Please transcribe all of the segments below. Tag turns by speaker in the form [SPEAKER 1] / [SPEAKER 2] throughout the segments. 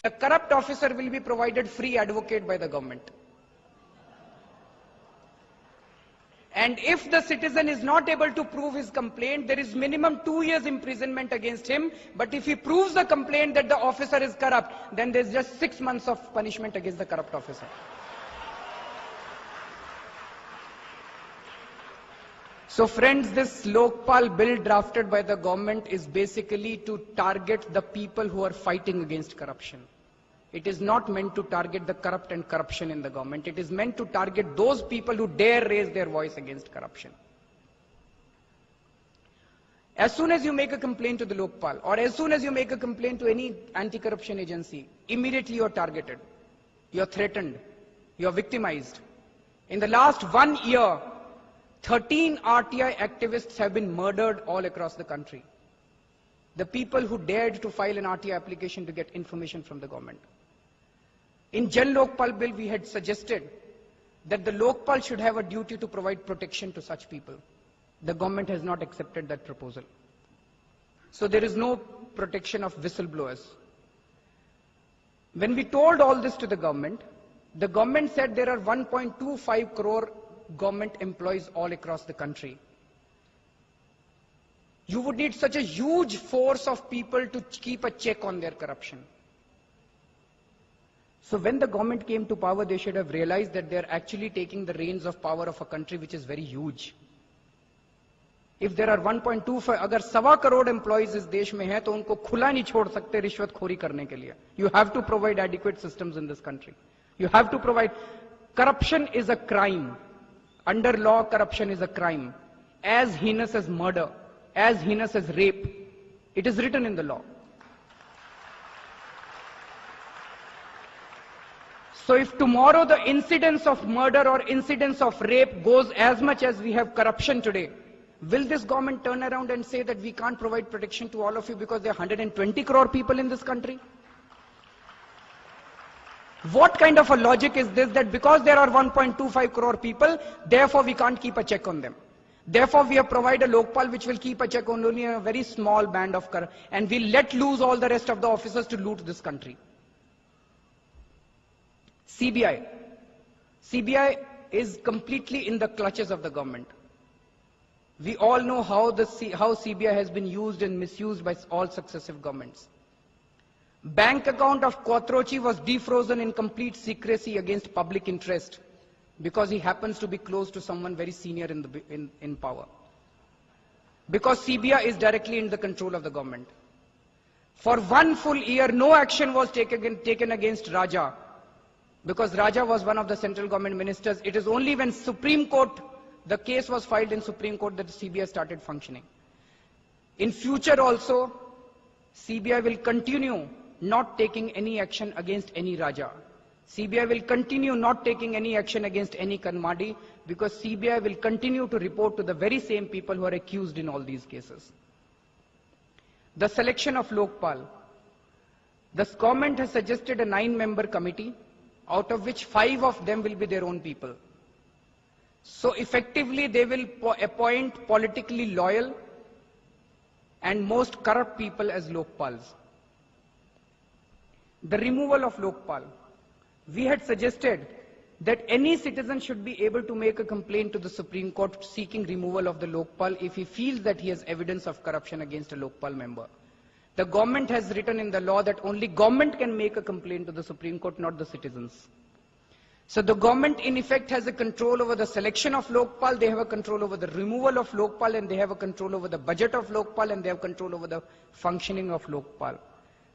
[SPEAKER 1] The corrupt officer will be provided free advocate by the government. And if the citizen is not able to prove his complaint, there is minimum 2 years imprisonment against him. But if he proves the complaint that the officer is corrupt, then there's just 6 months of punishment against the corrupt officer. So friends, this Lokpal bill drafted by the government is basically to target the people who are fighting against corruption. It is not meant to target the corrupt and corruption in the government. It is meant to target those people who dare raise their voice against corruption. As soon as you make a complaint to the Lokpal, or as soon as you make a complaint to any anti-corruption agency, immediately you are targeted, you are threatened, you are victimized. In the last 1 year, 13 RTI activists have been murdered all across the country. The people who dared to file an RTI application to get information from the government. In Jan Lokpal bill, we had suggested that the Lokpal should have a duty to provide protection to such people. The government has not accepted that proposal. So there is no protection of whistleblowers. When we told all this to the government said there are 1.25 crore government employees all across the country. You would need such a huge force of people to keep a check on their corruption. So when the government came to power, they should have realized that they are actually taking the reins of power of a country which is very huge. If there are 1.25, अगर 1.25 crore employees इस देश में हैं, तो उनको खुला नहीं छोड़ सकते रिश्वतखोरी करने के लिए. You have to provide adequate systems in this country. You have to provide. Corruption is a crime. Under law, corruption is a crime. As heinous as murder, as heinous as rape. It is written in the law. So if tomorrow the incidence of murder or incidence of rape goes as much as we have corruption today, will this government turn around and say that we can't provide protection to all of you because there are 120 crore people in this country? What kind of a logic is this, that because there are 1.25 crore people, therefore we can't keep a check on them? Therefore we have provided a Lokpal which will keep a check on only a very small band of corrupt, and we let loose all the rest of the officers to loot this country. CBI is completely in the clutches of the government. We all know how CBI has been used and misused by all successive governments. Bank account of Quattrochi was defrozen in complete secrecy against public interest because he happens to be close to someone very senior in power. Because CBI is directly in the control of the government. For 1 full year, no action was taken against Raja, because Raja was one of the central government ministers. It is only when Supreme Court, the case was filed in Supreme Court, that the CBI started functioning. In future also, CBI will continue not taking any action against any Raja. CBI will continue not taking any action against any Kanmadi, because CBI will continue to report to the very same people who are accused in all these cases. The selection of Lokpal. The government has suggested a 9-member committee, out of which 5 of them will be their own people. So effectively they will appoint politically loyal and most corrupt people as Lokpals. The removal of Lokpal. We had suggested that any citizen should be able to make a complaint to the Supreme Court seeking removal of the Lokpal if he feels that he has evidence of corruption against a Lokpal member. The government has written in the law that only government can make a complaint to the Supreme Court, not the citizens. So the government in effect has a control over the selection of Lokpal, they have a control over the removal of Lokpal, and they have a control over the budget of Lokpal, and they have control over the functioning of Lokpal.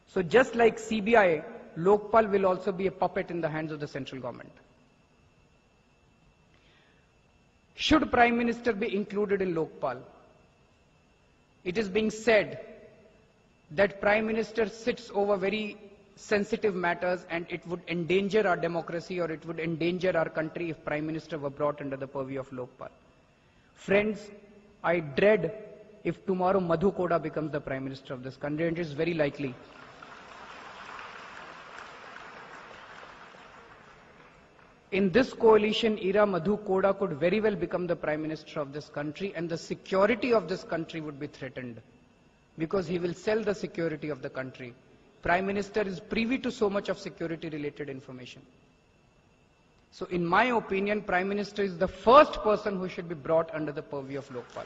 [SPEAKER 1] So just like CBI, Lokpal will also be a puppet in the hands of the central government. Should Prime Minister be included in Lokpal? It is being said that Prime Minister sits over very sensitive matters and it would endanger our democracy, or it would endanger our country if Prime Minister were brought under the purview of Lokpal. Friends, I dread if tomorrow Madhu Koda becomes the Prime Minister of this country, and it is very likely. In this coalition era, Madhu Koda could very well become the Prime Minister of this country, and the security of this country would be threatened, because he will sell the security of the country. Prime Minister is privy to so much of security related information. So in my opinion, Prime Minister is the first person who should be brought under the purview of Lokpal.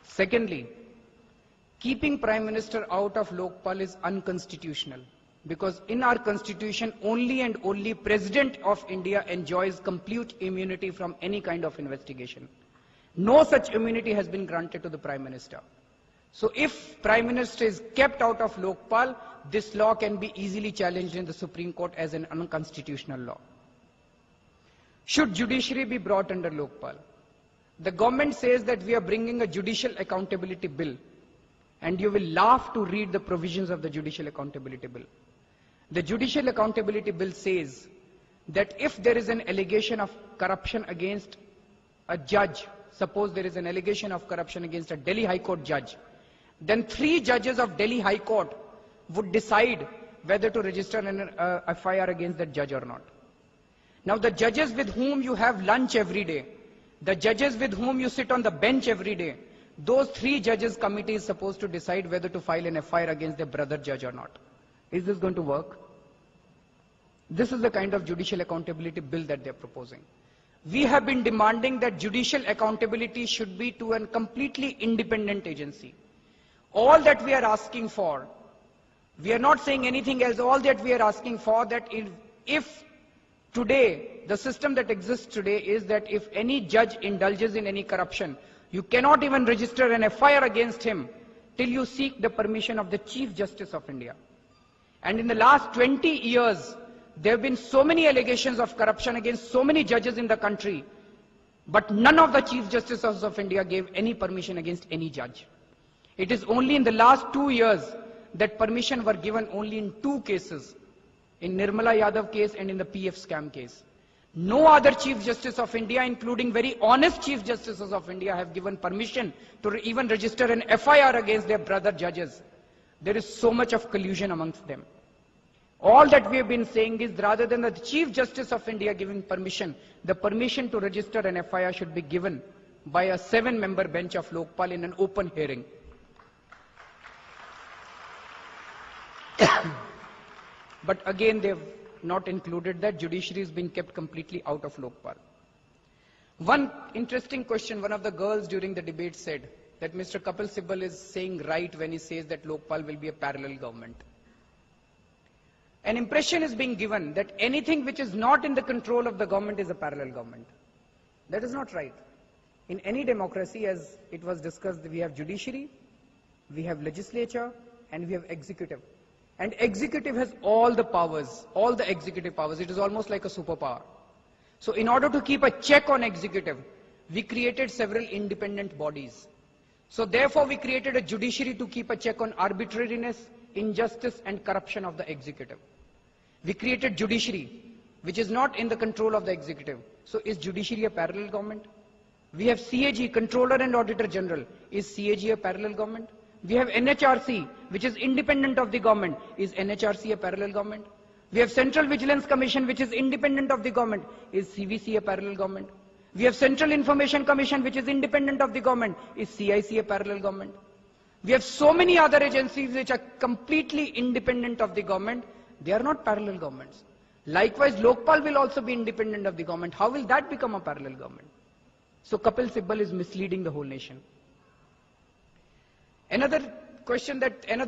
[SPEAKER 1] Secondly, keeping Prime Minister out of Lokpal is unconstitutional, because in our constitution only and only President of India enjoys complete immunity from any kind of investigation. No such immunity has been granted to the Prime Minister. So if Prime Minister is kept out of Lokpal, this law can be easily challenged in the Supreme Court as an unconstitutional law. Should judiciary be brought under Lokpal? The government says that we are bringing a judicial accountability bill, and you will laugh to read the provisions of the judicial accountability bill. The judicial accountability bill says that if there is an allegation of corruption against a judge, suppose there is an allegation of corruption against a Delhi High Court judge, then 3 judges of Delhi High Court would decide whether to register an FIR against that judge or not. Now the judges with whom you have lunch every day, the judges with whom you sit on the bench every day, those 3 judges committee is supposed to decide whether to file an FIR against their brother judge or not. Is this going to work? This is the kind of judicial accountability bill that they're proposing. We have been demanding that judicial accountability should be to a completely independent agency. All that we are asking for, we are not saying anything else, all that we are asking for, that if today, the system that exists today is that if any judge indulges in any corruption, you cannot even register an FIR against him till you seek the permission of the Chief Justice of India. And in the last 20 years, there have been so many allegations of corruption against so many judges in the country, but none of the Chief Justices of India gave any permission against any judge. It is only in the last 2 years that permission were given only in 2 cases, in Nirmala Yadav case and in the PF scam case. No other Chief Justice of India, including very honest Chief Justices of India, have given permission to even register an FIR against their brother judges. There is so much of collusion amongst them. All that we have been saying is, rather than the Chief Justice of India giving permission, the permission to register an FIR should be given by a 7-member bench of Lokpal in an open hearing. But again, they have not included that. Judiciary has been kept completely out of Lokpal. One interesting question, one of the girls during the debate said that Mr. Kapil Sibal is saying right when he says that Lokpal will be a parallel government. An impression is being given that anything which is not in the control of the government is a parallel government. That is not right. In any democracy, as it was discussed, we have judiciary, we have legislature, and we have executive. And executive has all the powers, all the executive powers. It is almost like a superpower. So in order to keep a check on executive, we created several independent bodies. So therefore we created a judiciary to keep a check on arbitrariness, injustice and corruption of the executive. We created judiciary, which is not in the control of the executive. So is judiciary a parallel government? We have CAG, Controller and Auditor General. Is CAG a parallel government? We have NHRC, which is independent of the government. Is NHRC a parallel government? We have Central Vigilance Commission, which is independent of the government. Is CVC a parallel government? We have Central Information Commission, which is independent of the government. Is CIC a parallel government? We have so many other agencies which are completely independent of the government. They are not parallel governments. Likewise, Lokpal will also be independent of the government. How will that become a parallel government? So Kapil Sibal is misleading the whole nation. Another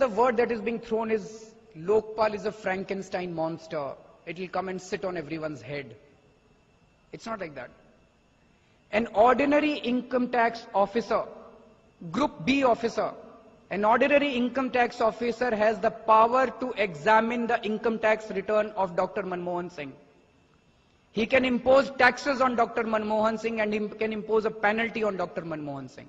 [SPEAKER 1] word that is being thrown is Lokpal is a Frankenstein monster. It will come and sit on everyone's head. It's not like that. An ordinary income tax officer, Group B officer, an ordinary income tax officer has the power to examine the income tax return of Dr. Manmohan Singh. He can impose taxes on Dr. Manmohan Singh and he can impose a penalty on Dr. Manmohan Singh.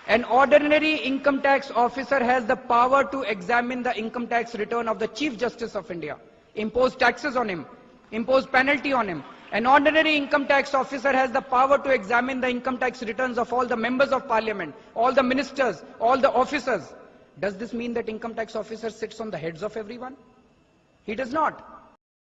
[SPEAKER 1] An ordinary income tax officer has the power to examine the income tax return of the Chief Justice of India, impose taxes on him, impose penalty on him. An ordinary income tax officer has the power to examine the income tax returns of all the members of parliament, all the ministers, all the officers. Does this mean that income tax officer sits on the heads of everyone? He does not.